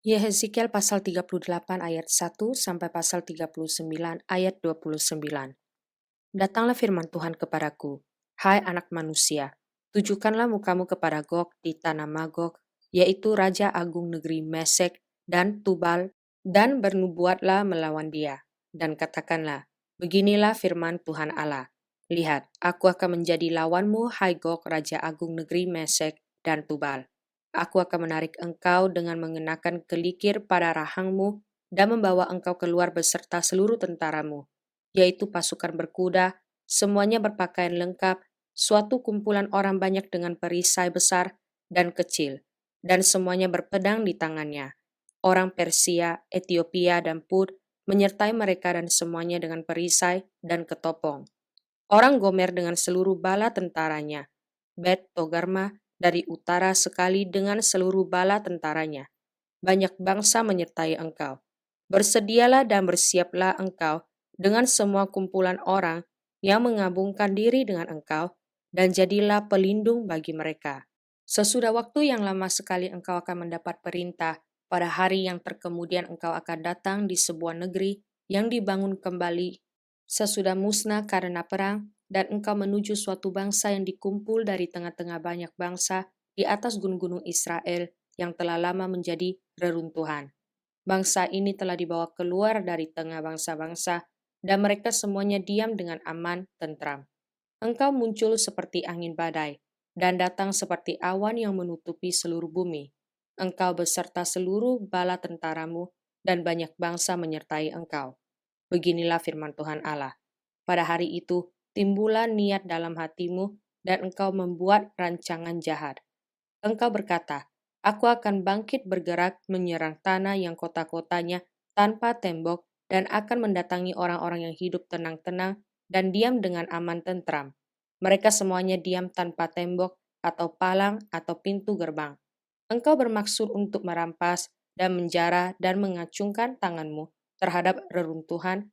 Yehezkiel pasal 38 ayat 1 sampai pasal 39 ayat 29. Datanglah firman Tuhan kepadaku, hai anak manusia, tujukanlah mukamu kepada Gog di tanah Magog, yaitu Raja Agung negeri Mesek dan Tubal, dan bernubuatlah melawan dia. Dan katakanlah, beginilah firman Tuhan Allah. Lihat, aku akan menjadi lawanmu, hai Gog, Raja Agung negeri Mesek dan Tubal. Aku akan menarik engkau dengan mengenakan kelikir pada rahangmu dan membawa engkau keluar beserta seluruh tentaramu, yaitu pasukan berkuda, semuanya berpakaian lengkap, suatu kumpulan orang banyak dengan perisai besar dan kecil, dan semuanya berpedang di tangannya. Orang Persia, Ethiopia, dan Put menyertai mereka dan semuanya dengan perisai dan ketopong. Orang Gomer dengan seluruh bala tentaranya, Bet Togarma dari utara sekali dengan seluruh bala tentaranya. Banyak bangsa menyertai engkau. Bersedialah dan bersiaplah engkau dengan semua kumpulan orang yang mengabungkan diri dengan engkau, dan jadilah pelindung bagi mereka. Sesudah waktu yang lama sekali engkau akan mendapat perintah, pada hari yang terkemudian engkau akan datang di sebuah negeri yang dibangun kembali sesudah musnah karena perang, dan engkau menuju suatu bangsa yang dikumpul dari tengah-tengah banyak bangsa di atas gunung-gunung Israel yang telah lama menjadi reruntuhan. Bangsa ini telah dibawa keluar dari tengah bangsa-bangsa, dan mereka semuanya diam dengan aman, tentram. Engkau muncul seperti angin badai, dan datang seperti awan yang menutupi seluruh bumi. Engkau beserta seluruh bala tentaramu, dan banyak bangsa menyertai engkau. Beginilah firman Tuhan Allah. Pada hari itu, timbullah niat dalam hatimu, dan engkau membuat rancangan jahat. Engkau berkata, aku akan bangkit bergerak menyerang tanah yang kota-kotanya tanpa tembok, dan akan mendatangi orang-orang yang hidup tenang-tenang dan diam dengan aman tentram. Mereka semuanya diam tanpa tembok, atau palang, atau pintu gerbang. Engkau bermaksud untuk merampas dan menjara dan mengacungkan tanganmu terhadap reruntuhan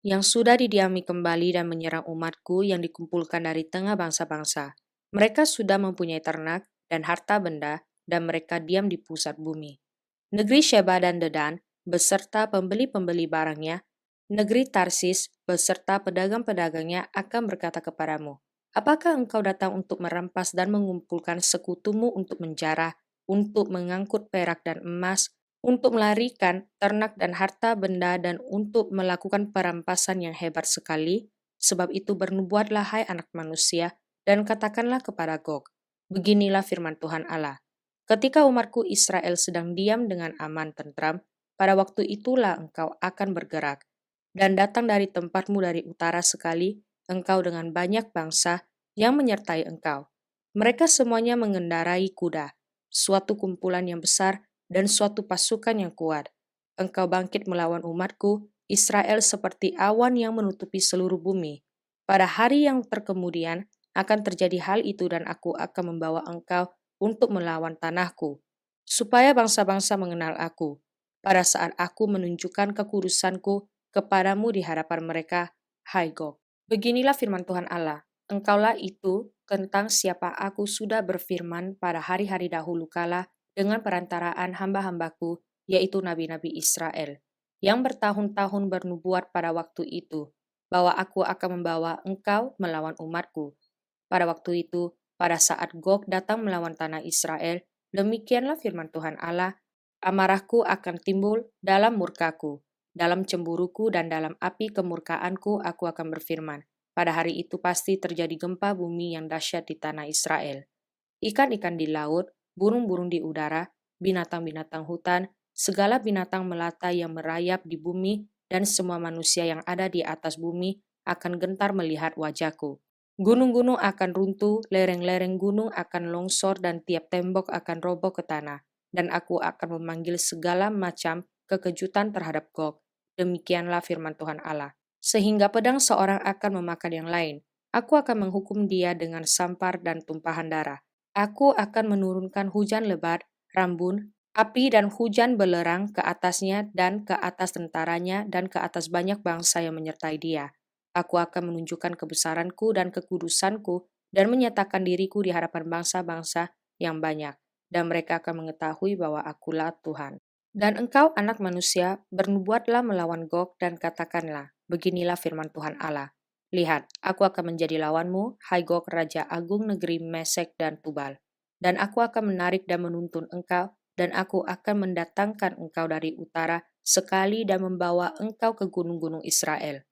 yang sudah didiami kembali dan menyerang umatku yang dikumpulkan dari tengah bangsa-bangsa. Mereka sudah mempunyai ternak dan harta benda, dan mereka diam di pusat bumi. Negeri Sheba dan Dedan beserta pembeli-pembeli barangnya, negeri Tarsis beserta pedagang-pedagangnya akan berkata kepadamu, apakah engkau datang untuk merampas dan mengumpulkan sekutumu untuk menjara, untuk mengangkut perak dan emas, untuk melarikan ternak dan harta benda, dan untuk melakukan perampasan yang hebat sekali? Sebab itu bernubuatlah hai anak manusia, dan katakanlah kepada Gog, beginilah firman Tuhan Allah. Ketika umatku Israel sedang diam dengan aman tentram, pada waktu itulah engkau akan bergerak, dan datang dari tempatmu dari utara sekali, engkau dengan banyak bangsa yang menyertai engkau. Mereka semuanya mengendarai kuda, suatu kumpulan yang besar, dan suatu pasukan yang kuat. Engkau bangkit melawan umatku, Israel seperti awan yang menutupi seluruh bumi. Pada hari yang terkemudian akan terjadi hal itu, dan aku akan membawa engkau untuk melawan tanahku, supaya bangsa-bangsa mengenal aku, pada saat aku menunjukkan kekudusanku kepadamu di hadapan mereka, hai Gog. Beginilah firman Tuhan Allah, engkaulah itu tentang siapa aku sudah berfirman pada hari-hari dahulu kala dengan perantaraan hamba-hambaku, yaitu nabi-nabi Israel, yang bertahun-tahun bernubuat pada waktu itu, bahwa aku akan membawa engkau melawan umatku. Pada waktu itu, pada saat Gog datang melawan tanah Israel, demikianlah firman Tuhan Allah, amarahku akan timbul dalam murkaku, dalam cemburuku dan dalam api kemurkaanku aku akan berfirman. Pada hari itu pasti terjadi gempa bumi yang dahsyat di tanah Israel. Ikan-ikan di laut, burung-burung di udara, binatang-binatang hutan, segala binatang melata yang merayap di bumi, dan semua manusia yang ada di atas bumi akan gentar melihat wajahku. Gunung-gunung akan runtuh, lereng-lereng gunung akan longsor, dan tiap tembok akan roboh ke tanah. Dan aku akan memanggil segala macam kekejutan terhadap Gog. Demikianlah firman Tuhan Allah. Sehingga pedang seorang akan memakan yang lain. Aku akan menghukum dia dengan sampar dan tumpahan darah. Aku akan menurunkan hujan lebat, rambun, api dan hujan belerang ke atasnya dan ke atas tentaranya dan ke atas banyak bangsa yang menyertai dia. Aku akan menunjukkan kebesaranku dan kekudusanku dan menyatakan diriku di hadapan bangsa-bangsa yang banyak. dan mereka akan mengetahui bahwa Akulah Tuhan. Dan engkau, anak manusia, bernubuatlah melawan Gog dan katakanlah, beginilah firman Tuhan Allah. Lihat, aku akan menjadi lawanmu, hai Gog, Raja Agung negeri Mesek dan Tubal. Dan aku akan menarik dan menuntun engkau, dan aku akan mendatangkan engkau dari utara sekali dan membawa engkau ke gunung-gunung Israel.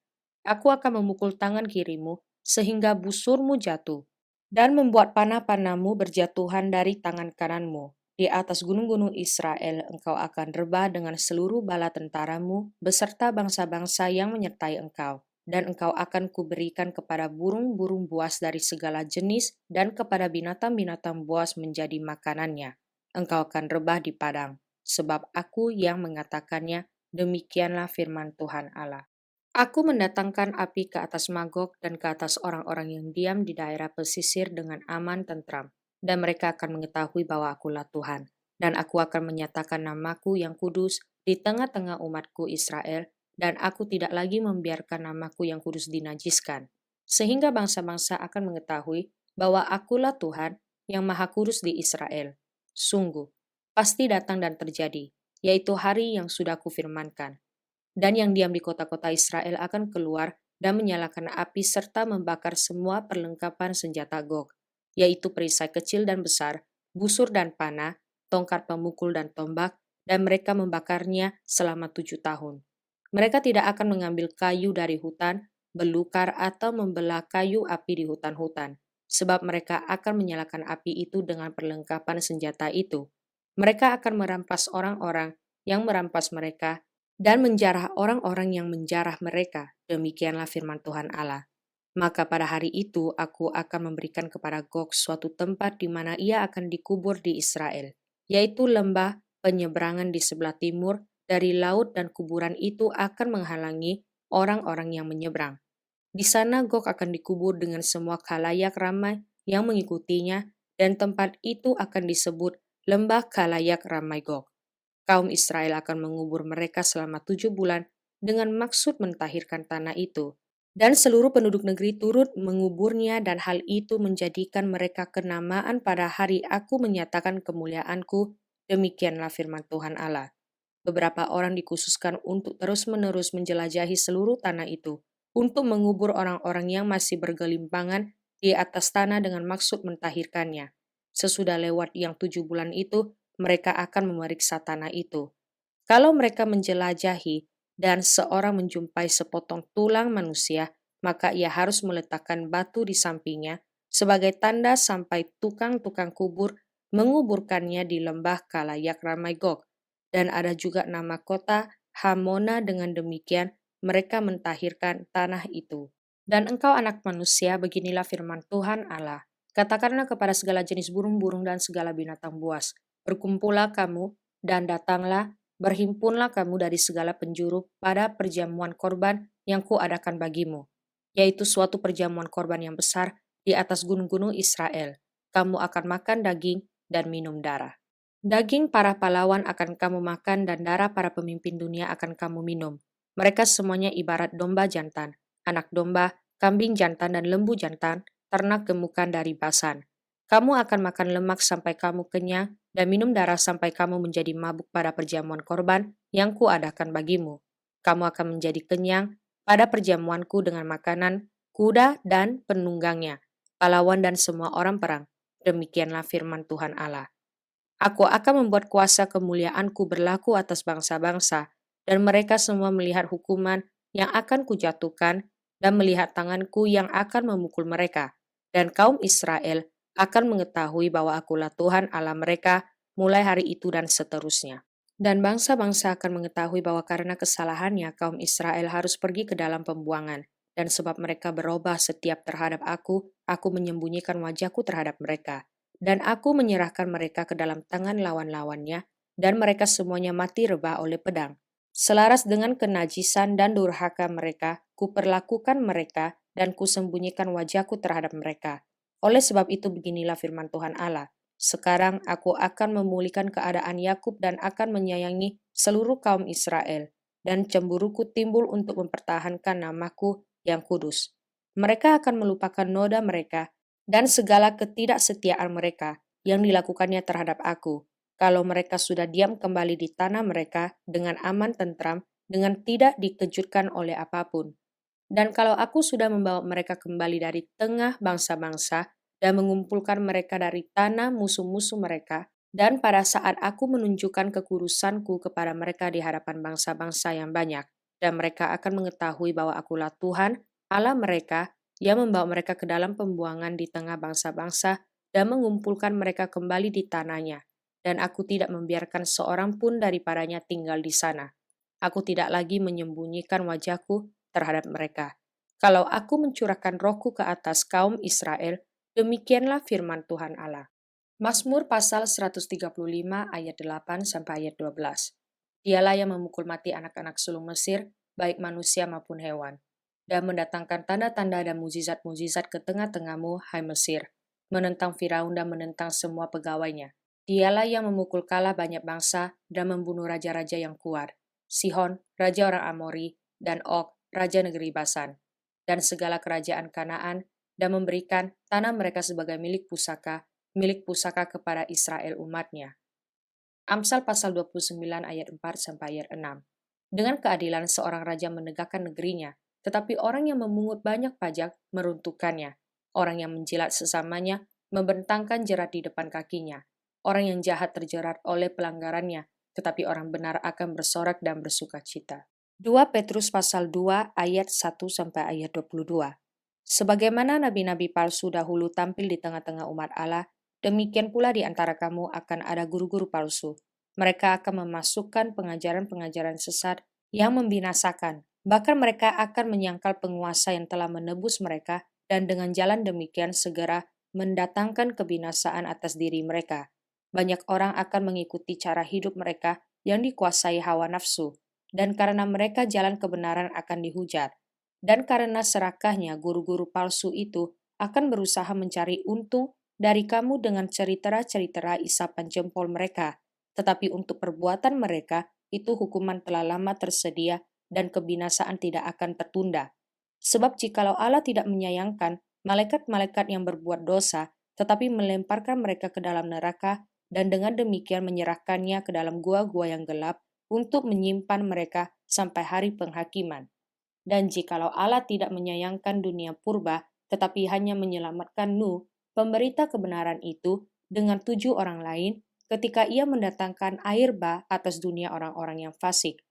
Aku akan memukul tangan kirimu, sehingga busurmu jatuh, dan membuat panah-panahmu berjatuhan dari tangan kananmu. Di atas gunung-gunung Israel engkau akan rebah dengan seluruh bala tentaramu, beserta bangsa-bangsa yang menyertai engkau. Dan engkau akan kuberikan kepada burung-burung buas dari segala jenis, dan kepada binatang-binatang buas menjadi makanannya. Engkau akan rebah di padang, sebab aku yang mengatakannya, demikianlah firman Tuhan Allah. Aku mendatangkan api ke atas Magog dan ke atas orang-orang yang diam di daerah pesisir dengan aman tentram, dan mereka akan mengetahui bahwa Akulah Tuhan, dan aku akan menyatakan namaku yang kudus di tengah-tengah umatku Israel, dan aku tidak lagi membiarkan namaku yang kudus dinajiskan, sehingga bangsa-bangsa akan mengetahui bahwa Akulah Tuhan yang Maha Kudus di Israel. Sungguh, pasti datang dan terjadi, yaitu hari yang sudah kufirmankan. Dan yang diam di kota-kota Israel akan keluar dan menyalakan api serta membakar semua perlengkapan senjata Gog, yaitu perisai kecil dan besar, busur dan panah, tongkat pemukul dan tombak, dan mereka membakarnya selama 7 tahun. Mereka tidak akan mengambil kayu dari hutan, belukar atau membelah kayu api di hutan-hutan, sebab mereka akan menyalakan api itu dengan perlengkapan senjata itu. Mereka akan merampas orang-orang yang merampas mereka dan menjarah orang-orang yang menjarah mereka. Demikianlah firman Tuhan Allah. Maka pada hari itu aku akan memberikan kepada Gog suatu tempat di mana ia akan dikubur di Israel, yaitu lembah penyeberangan di sebelah timur dari laut, dan kuburan itu akan menghalangi orang-orang yang menyeberang. Di sana Gog akan dikubur dengan semua khalayak ramai yang mengikutinya, dan tempat itu akan disebut lembah khalayak ramai Gog. Kaum Israel akan mengubur mereka selama 7 bulan dengan maksud mentahirkan tanah itu. Dan seluruh penduduk negeri turut menguburnya, dan hal itu menjadikan mereka kenamaan pada hari aku menyatakan kemuliaanku. Demikianlah firman Tuhan Allah. Beberapa orang dikhususkan untuk terus-menerus menjelajahi seluruh tanah itu, untuk mengubur orang-orang yang masih bergelimpangan di atas tanah dengan maksud mentahirkannya. Sesudah lewat yang 7 bulan itu, mereka akan memeriksa tanah itu. Kalau mereka menjelajahi dan seorang menjumpai sepotong tulang manusia, maka ia harus meletakkan batu di sampingnya sebagai tanda sampai tukang-tukang kubur menguburkannya di lembah khalayak ramai Gog. Dan ada juga nama kota Hamona. Dengan demikian mereka mentahirkan tanah itu. Dan engkau, anak manusia, beginilah firman Tuhan Allah. Katakanlah kepada segala jenis burung-burung dan segala binatang buas, berkumpullah kamu dan datanglah, berhimpunlah kamu dari segala penjuru pada perjamuan korban yang kuadakan bagimu, yaitu suatu perjamuan korban yang besar di atas gunung-gunung Israel. Kamu akan makan daging dan minum darah. Daging para pahlawan akan kamu makan, dan darah para pemimpin dunia akan kamu minum. Mereka semuanya ibarat domba jantan, anak domba, kambing jantan, dan lembu jantan, ternak gemukan dari Basan. Kamu akan makan lemak sampai kamu kenyang, dan minum darah sampai kamu menjadi mabuk pada perjamuan korban yang kuadakan bagimu. Kamu akan menjadi kenyang pada perjamuanku dengan makanan, kuda dan penunggangnya, pahlawan dan semua orang perang. Demikianlah firman Tuhan Allah. Aku akan membuat kuasa kemuliaanku berlaku atas bangsa-bangsa, dan mereka semua melihat hukuman yang akan kujatuhkan, dan melihat tanganku yang akan memukul mereka. Dan kaum Israel akan mengetahui bahwa Akulah Tuhan Allah mereka mulai hari itu dan seterusnya. Dan bangsa-bangsa akan mengetahui bahwa karena kesalahannya kaum Israel harus pergi ke dalam pembuangan, dan sebab mereka berubah setiap terhadap aku menyembunyikan wajahku terhadap mereka. Dan aku menyerahkan mereka ke dalam tangan lawan-lawannya, dan mereka semuanya mati rebah oleh pedang. Selaras dengan kenajisan dan durhaka mereka, kuperlakukan mereka, dan kusembunyikan wajahku terhadap mereka. Oleh sebab itu beginilah firman Tuhan Allah. Sekarang aku akan memulihkan keadaan Yakub dan akan menyayangi seluruh kaum Israel, dan cemburuku timbul untuk mempertahankan namaku yang kudus. Mereka akan melupakan noda mereka dan segala ketidaksetiaan mereka, yang dilakukannya terhadap aku, kalau mereka sudah diam kembali di tanah mereka dengan aman tentram, dengan tidak dikejutkan oleh apapun. Dan kalau aku sudah membawa mereka kembali dari tengah bangsa-bangsa dan mengumpulkan mereka dari tanah musuh-musuh mereka, dan pada saat aku menunjukkan kekudusanku kepada mereka di hadapan bangsa-bangsa yang banyak, dan mereka akan mengetahui bahwa akulah Tuhan, Allah mereka, yang membawa mereka ke dalam pembuangan di tengah bangsa-bangsa dan mengumpulkan mereka kembali di tanahnya. Dan aku tidak membiarkan seorang pun daripadanya tinggal di sana. Aku tidak lagi menyembunyikan wajahku terhadap mereka. Kalau aku mencurahkan rohku ke atas kaum Israel, demikianlah firman Tuhan Allah. Mazmur pasal 135 ayat 8 sampai ayat 12. Dialah yang memukul mati anak-anak sulung Mesir, baik manusia maupun hewan, dan mendatangkan tanda-tanda dan mujizat-mujizat ke tengah-tengahmu, hai Mesir, menentang Firaun dan menentang semua pegawainya. Dialah yang memukul kalah banyak bangsa dan membunuh raja-raja yang kuat, Sihon, raja orang Amori, dan Og, raja negeri Basan, dan segala kerajaan Kanaan, dan memberikan tanah mereka sebagai milik pusaka kepada Israel umatnya. Amsal pasal 29 ayat 4 sampai ayat 6. Dengan keadilan seorang raja menegakkan negerinya, tetapi orang yang memungut banyak pajak meruntuhkannya. Orang yang menjilat sesamanya membentangkan jerat di depan kakinya. Orang yang jahat terjerat oleh pelanggarannya, tetapi orang benar akan bersorak dan bersuka cita. 2 Petrus pasal 2 ayat 1 sampai ayat 22. Sebagaimana nabi-nabi palsu dahulu tampil di tengah-tengah umat Allah, demikian pula di antara kamu akan ada guru-guru palsu. Mereka akan memasukkan pengajaran-pengajaran sesat yang membinasakan. Bahkan mereka akan menyangkal penguasa yang telah menebus mereka dan dengan jalan demikian segera mendatangkan kebinasaan atas diri mereka. Banyak orang akan mengikuti cara hidup mereka yang dikuasai hawa nafsu, dan karena mereka jalan kebenaran akan dihujat. Dan karena serakahnya guru-guru palsu itu akan berusaha mencari untung dari kamu dengan cerita-cerita isapan jempol mereka. Tetapi untuk perbuatan mereka, itu hukuman telah lama tersedia dan kebinasaan tidak akan tertunda. Sebab jikalau Allah tidak menyayangkan malaikat-malaikat yang berbuat dosa, tetapi melemparkan mereka ke dalam neraka, dan dengan demikian menyerahkannya ke dalam gua-gua yang gelap untuk menyimpan mereka sampai hari penghakiman. Dan jikalau Allah tidak menyayangkan dunia purba, tetapi hanya menyelamatkan Nuh, pemberita kebenaran itu, dengan 7 orang lain, ketika ia mendatangkan air bah atas dunia orang-orang yang fasik.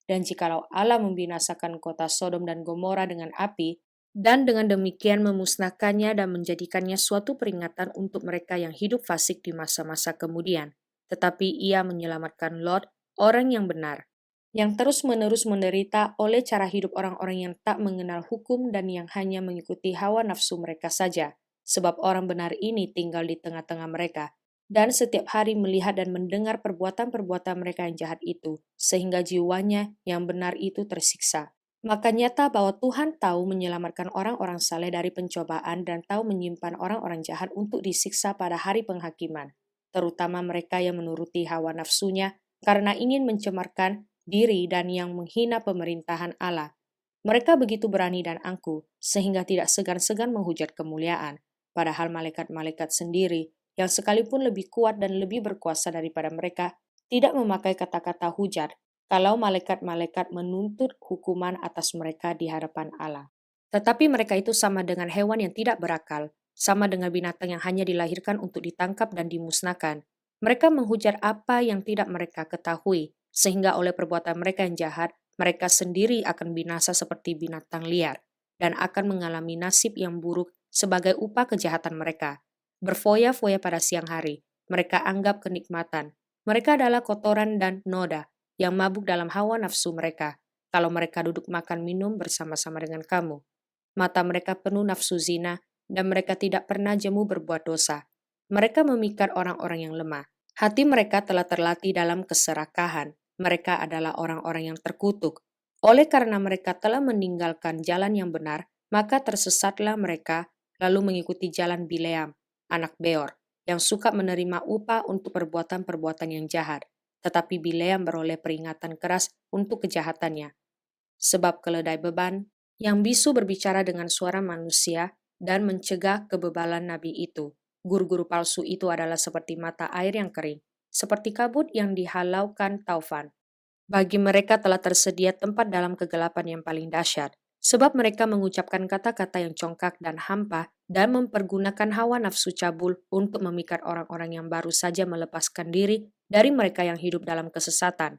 Dan jikalau Allah membinasakan kota Sodom dan Gomora dengan api, dan dengan demikian memusnahkannya dan menjadikannya suatu peringatan untuk mereka yang hidup fasik di masa-masa kemudian. Tetapi ia menyelamatkan Lot, orang yang benar, yang terus-menerus menderita oleh cara hidup orang-orang yang tak mengenal hukum dan yang hanya mengikuti hawa nafsu mereka saja, sebab orang benar ini tinggal di tengah-tengah mereka, dan setiap hari melihat dan mendengar perbuatan-perbuatan mereka yang jahat itu, sehingga jiwanya yang benar itu tersiksa. Maka nyata bahwa Tuhan tahu menyelamatkan orang-orang saleh dari pencobaan dan tahu menyimpan orang-orang jahat untuk disiksa pada hari penghakiman, terutama mereka yang menuruti hawa nafsunya karena ingin mencemarkan diri dan yang menghina pemerintahan Allah. Mereka begitu berani dan angkuh, sehingga tidak segan-segan menghujat kemuliaan, padahal malaikat-malaikat sendiri, yang sekalipun lebih kuat dan lebih berkuasa daripada mereka, tidak memakai kata-kata hujat, kalau malaikat-malaikat menuntut hukuman atas mereka di hadapan Allah. Tetapi mereka itu sama dengan hewan yang tidak berakal, sama dengan binatang yang hanya dilahirkan untuk ditangkap dan dimusnahkan. Mereka menghujat apa yang tidak mereka ketahui, sehingga oleh perbuatan mereka yang jahat, mereka sendiri akan binasa seperti binatang liar, dan akan mengalami nasib yang buruk sebagai upah kejahatan mereka. Berfoya-foya pada siang hari, mereka anggap kenikmatan. Mereka adalah kotoran dan noda, yang mabuk dalam hawa nafsu mereka, kalau mereka duduk makan minum bersama-sama dengan kamu. Mata mereka penuh nafsu zina, dan mereka tidak pernah jemu berbuat dosa. Mereka memikat orang-orang yang lemah. Hati mereka telah terlatih dalam keserakahan. Mereka adalah orang-orang yang terkutuk. Oleh karena mereka telah meninggalkan jalan yang benar, maka tersesatlah mereka, lalu mengikuti jalan Bileam, anak Beor, yang suka menerima upah untuk perbuatan-perbuatan yang jahat. Tetapi Bileam beroleh peringatan keras untuk kejahatannya. Sebab keledai beban, yang bisu berbicara dengan suara manusia, dan mencegah kebebalan nabi itu. Guru-guru palsu itu adalah seperti mata air yang kering, seperti kabut yang dihalaukan taufan. Bagi mereka telah tersedia tempat dalam kegelapan yang paling dahsyat, sebab mereka mengucapkan kata-kata yang congkak dan hampa dan mempergunakan hawa nafsu cabul untuk memikat orang-orang yang baru saja melepaskan diri dari mereka yang hidup dalam kesesatan.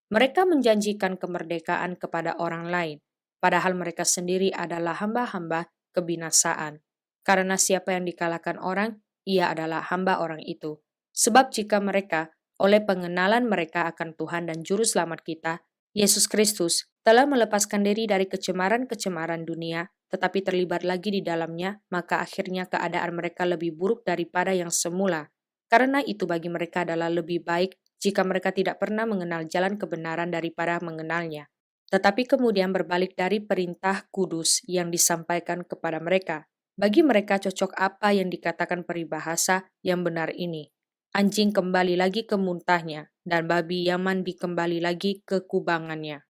Mereka menjanjikan kemerdekaan kepada orang lain, padahal mereka sendiri adalah hamba-hamba kebinasaan. Karena siapa yang dikalahkan orang, ia adalah hamba orang itu. Sebab jika mereka, oleh pengenalan mereka akan Tuhan dan Juru Selamat kita, Yesus Kristus, telah melepaskan diri dari kecemaran-kecemaran dunia, tetapi terlibat lagi di dalamnya, maka akhirnya keadaan mereka lebih buruk daripada yang semula. Karena itu bagi mereka adalah lebih baik jika mereka tidak pernah mengenal jalan kebenaran daripada mengenalnya, tetapi kemudian berbalik dari perintah kudus yang disampaikan kepada mereka. Bagi mereka cocok apa yang dikatakan peribahasa yang benar ini. Anjing kembali lagi ke muntahnya, dan babi Yaman dikembali lagi ke kubangannya.